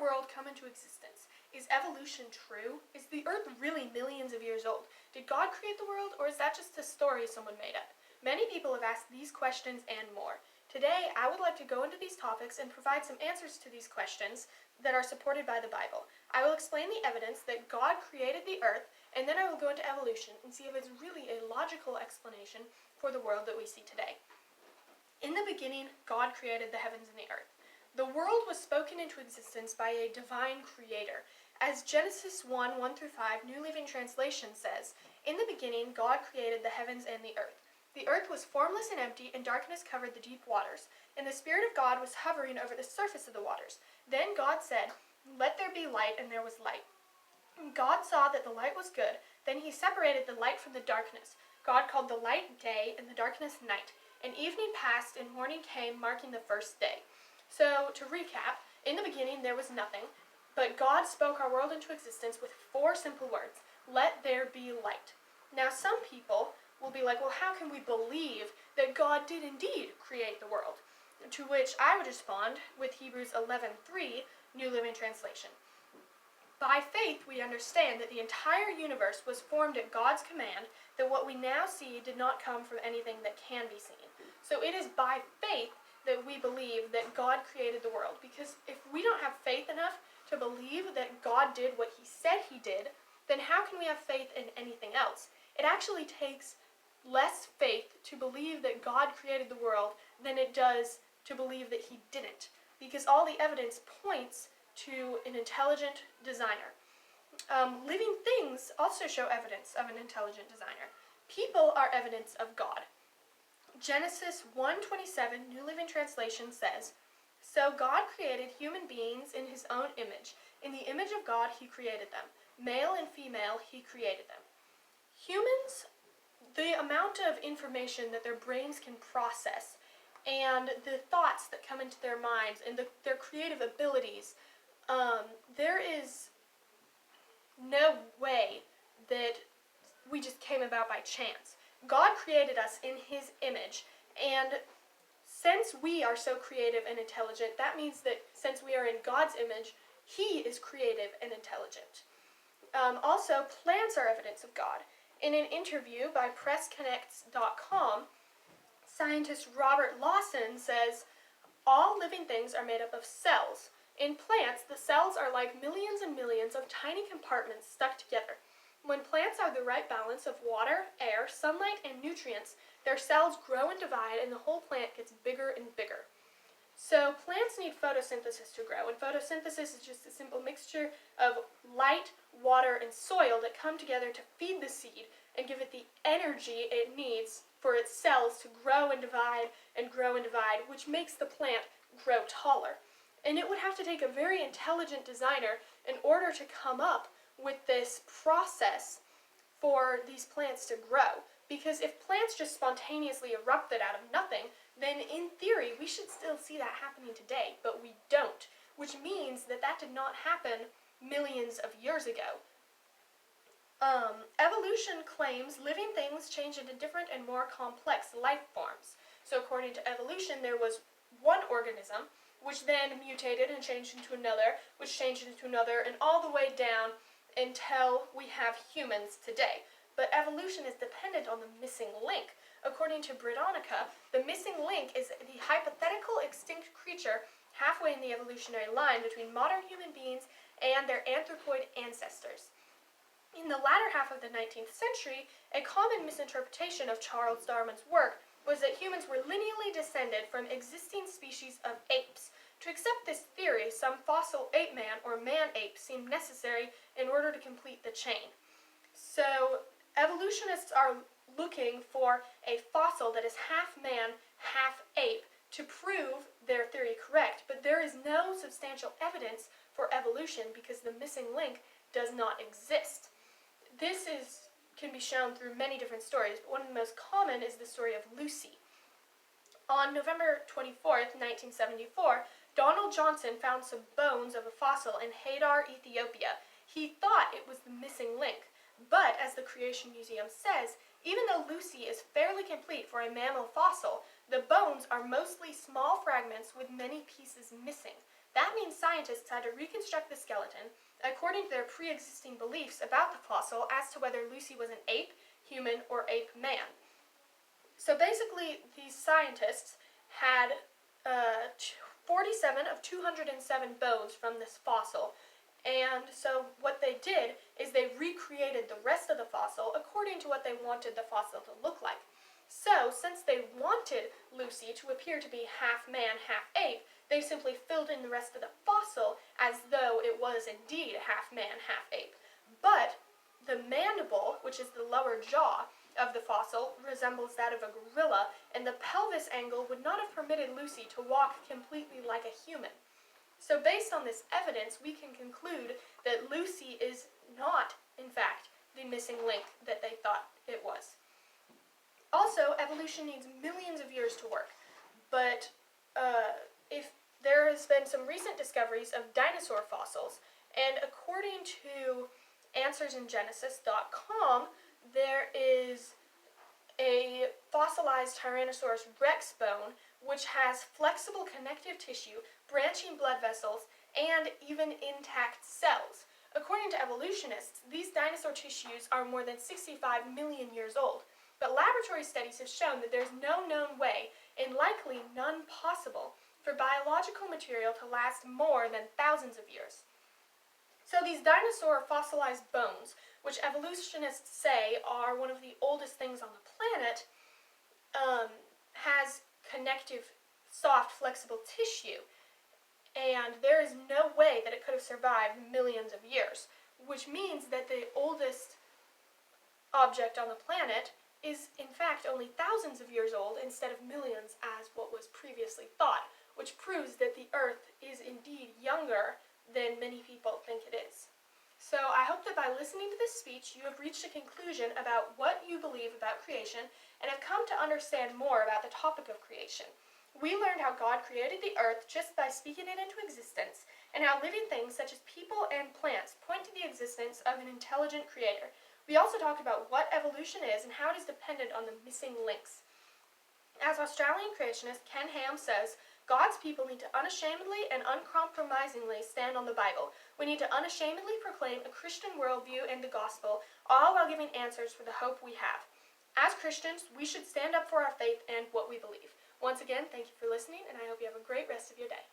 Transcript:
our world come into existence? Is evolution true? Is the Earth really millions of years old? Did God create the world, or is that just a story someone made up? Many people have asked these questions and more. Today, I would like to go into these topics and provide some answers to these questions that are supported by the Bible. I will explain the evidence that God created the Earth, and then I will go into evolution and see if it's really a logical explanation for the world that we see today. In the beginning, God created the heavens and the earth. The world was spoken into existence by a divine creator. As Genesis 1:1-5, New Living Translation says, "In the beginning, God created the heavens and the earth. The earth was formless and empty, and darkness covered the deep waters. And the Spirit of God was hovering over the surface of the waters. Then God said, 'Let there be light,' and there was light. And God saw that the light was good. Then he separated the light from the darkness. God called the light day, and the darkness night. And evening passed, and morning came, marking the first day." So, to recap, in the beginning there was nothing, but God spoke our world into existence with 4 simple words: "Let there be light." Now, some people will be like, well, how can we believe that God did indeed create the world? To which I would respond with Hebrews 11:3, New Living Translation. "By faith we understand that the entire universe was formed at God's command, that what we now see did not come from anything that can be seen." So it is by faith that we believe that God created the world, because if we don't have faith enough to believe that God did what he said he did, then how can we have faith in anything else? It actually takes less faith to believe that God created the world than it does to believe that he didn't, because all the evidence points to an intelligent designer. Living things also show evidence of an intelligent designer. People are evidence of God. Genesis 1:27, New Living Translation says, "So God created human beings in his own image. In the image of God he created them. Male and female he created them." Humans, the amount of information that their brains can process and the thoughts that come into their minds and their creative abilities, there is no way that we just came about by chance. God created us in his image, and since we are so creative and intelligent, that means that since we are in God's image, he is creative and intelligent. Also, plants are evidence of God. In an interview by PressConnects.com, scientist Robert Lawson says, "All living things are made up of cells. In plants, the cells are like millions and millions of tiny compartments stuck together. When plants have the right balance of water, air, sunlight, and nutrients, their cells grow and divide, and the whole plant gets bigger and bigger." So plants need photosynthesis to grow, and photosynthesis is just a simple mixture of light, water, and soil that come together to feed the seed and give it the energy it needs for its cells to grow and divide, which makes the plant grow taller. And it would have to take a very intelligent designer in order to come up with this process for these plants to grow. Because if plants just spontaneously erupted out of nothing, then in theory we should still see that happening today, but we don't, which means that that did not happen millions of years ago. Evolution claims living things change into different and more complex life forms. So according to evolution, there was one organism, which then mutated and changed into another, which changed into another, and all the way down until we have humans today. But evolution is dependent on the missing link. According to Britannica, the missing link is the hypothetical extinct creature halfway in the evolutionary line between modern human beings and their anthropoid ancestors. In the latter half of the 19th century, a common misinterpretation of Charles Darwin's work was that humans were lineally descended from existing species of apes. To accept this theory, some fossil ape man or man-ape seemed necessary in order to complete the chain. So evolutionists are looking for a fossil that is half man, half ape to prove their theory correct, but there is no substantial evidence for evolution because the missing link does not exist. This can be shown through many different stories, but one of the most common is the story of Lucy. On November 24th, 1974, Donald Johnson found some bones of a fossil in Hadar, Ethiopia. He thought it was the missing link, but as the Creation Museum says, even though Lucy is fairly complete for a mammal fossil, the bones are mostly small fragments with many pieces missing. That means scientists had to reconstruct the skeleton according to their pre-existing beliefs about the fossil as to whether Lucy was an ape, human, or ape man. So basically, these scientists had 47 of 207 bones from this fossil, and so what they did is they recreated the rest of the fossil according to what they wanted the fossil to look like. So, since they wanted Lucy to appear to be half man, half ape, they simply filled in the rest of the fossil as though it was indeed half man, half ape. But the mandible, which is the lower jaw of the fossil, resembles that of a gorilla, and the pelvis angle would not have permitted Lucy to walk completely like a human. So based on this evidence, we can conclude that Lucy is not, in fact, the missing link that they thought it was. Also, evolution needs millions of years to work, but if there has been some recent discoveries of dinosaur fossils, and according to AnswersInGenesis.com, there is a fossilized Tyrannosaurus rex bone which has flexible connective tissue, branching blood vessels, and even intact cells. According to evolutionists, these dinosaur tissues are more than 65 million years old. But laboratory studies have shown that there's no known way, and likely none possible, for biological material to last more than thousands of years. So these dinosaur fossilized bones, which evolutionists say are one of the oldest things on the planet, has connective, soft, flexible tissue, and there is no way that it could have survived millions of years, which means that the oldest object on the planet is in fact only thousands of years old instead of millions as what was previously thought, which proves that the Earth is indeed younger than many people think it is. So I hope that by listening to this speech you have reached a conclusion about what you believe about creation and have come to understand more about the topic of creation. We learned how God created the Earth just by speaking it into existence, and how living things such as people and plants point to the existence of an intelligent creator. We also talked about what evolution is and how it is dependent on the missing links. As Australian creationist Ken Ham says, God's people need to unashamedly and uncompromisingly stand on the Bible. We need to unashamedly proclaim a Christian worldview and the gospel, all while giving answers for the hope we have. As Christians, we should stand up for our faith and what we believe. Once again, thank you for listening, and I hope you have a great rest of your day.